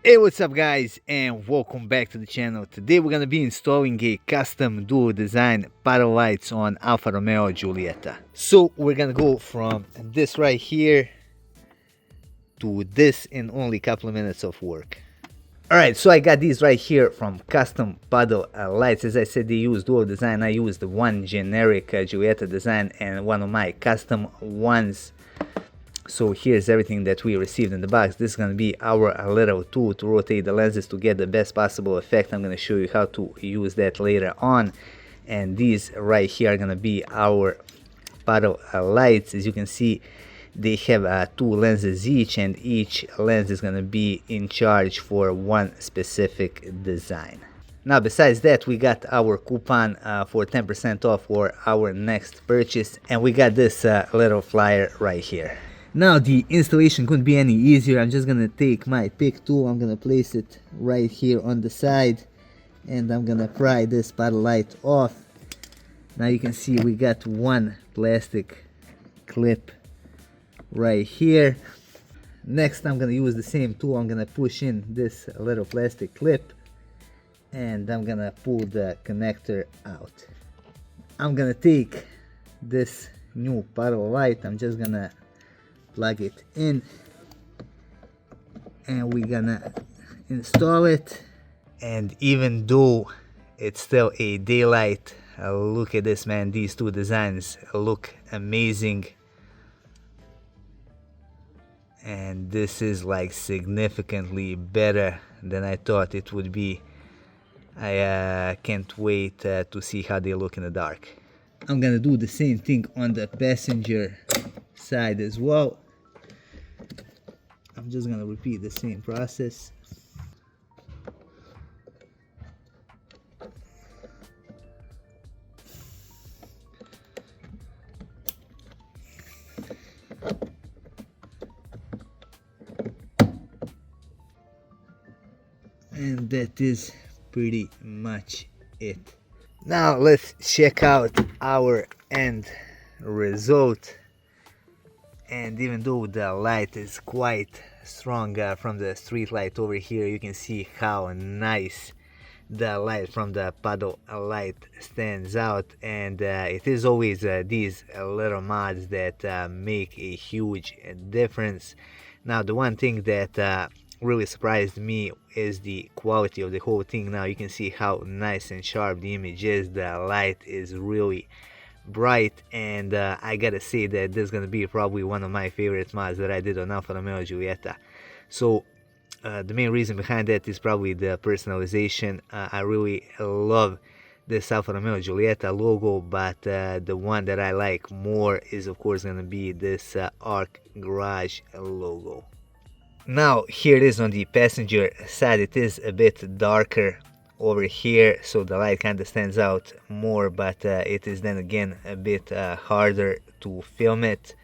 Hey, what's up guys, and welcome back to the channel. Today we're gonna be installing a custom dual design paddle lights on Alfa Romeo Giulietta. So we're gonna go from this right here to this in only a couple of minutes of work. Alright, so I got these right here from Custom Puddle lights. As I said, they use dual design. I used one generic Giulietta design and one of my custom ones. So here's everything that we received in the box. This is going to be our little tool to rotate the lenses to get the best possible effect. I'm going to show you how to use that later on. And these right here are going to be our paddle lights. As you can see, they have two lenses each, and each lens is going to be in charge for one specific design. Now, besides that, we got our coupon for 10% off for our next purchase, and we got this little flyer right here. Now the installation couldn't be any easier. I'm just gonna take my pick tool, I'm gonna place it right here on the side, and I'm gonna pry this paddle light off. Now you can see we got one plastic clip right here. Next, I'm gonna use the same tool. I'm gonna push in this little plastic clip, and I'm gonna pull the connector out. I'm gonna take this new paddle light, I'm just gonna plug it in, and we're gonna install it. And even though it's still a daylight, look at this, man. These two designs look amazing, and this is like significantly better than I thought it would be. I can't wait to see how they look in the dark. I'm gonna do the same thing on the passenger side as well. I'm just gonna repeat the same process. And that is pretty much it. Now let's check out our end result. And even though the light is quite strong from the street light over here, you can see how nice the light from the paddle light stands out. And it is always these little mods that make a huge difference. Now, the one thing that really surprised me is the quality of the whole thing. Now you can see how nice and sharp the image is. The light is really bright, and I gotta say that this is gonna be probably one of my favorite mods that I did on Alfa Romeo Giulietta. So the main reason behind that is probably the personalization. I really love this Alfa Romeo Giulietta logo, but the one that I like more is of course gonna be this Arc Garage logo. Now here it is on the passenger side. It is a bit darker over here, so the light kind of stands out more, but it is then again a bit harder to film it.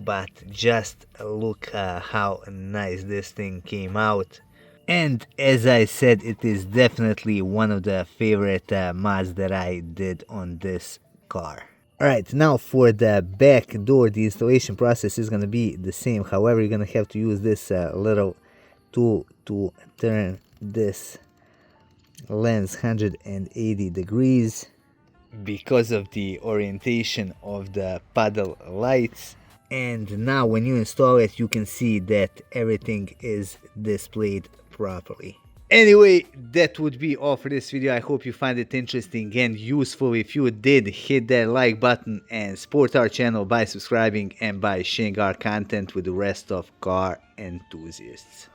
But just look how nice this thing came out. And as I said, it is definitely one of the favorite mods that I did on this car. Alright, now for the back door, the installation process is going to be the same. However, you're going to have to use this little tool to turn this lens 180 degrees because of the orientation of the paddle lights. And now when you install it, you can see that everything is displayed properly. Anyway, that would be all for this video. I hope you find it interesting and useful. If you did, hit that like button and support our channel by subscribing and by sharing our content with the rest of car enthusiasts.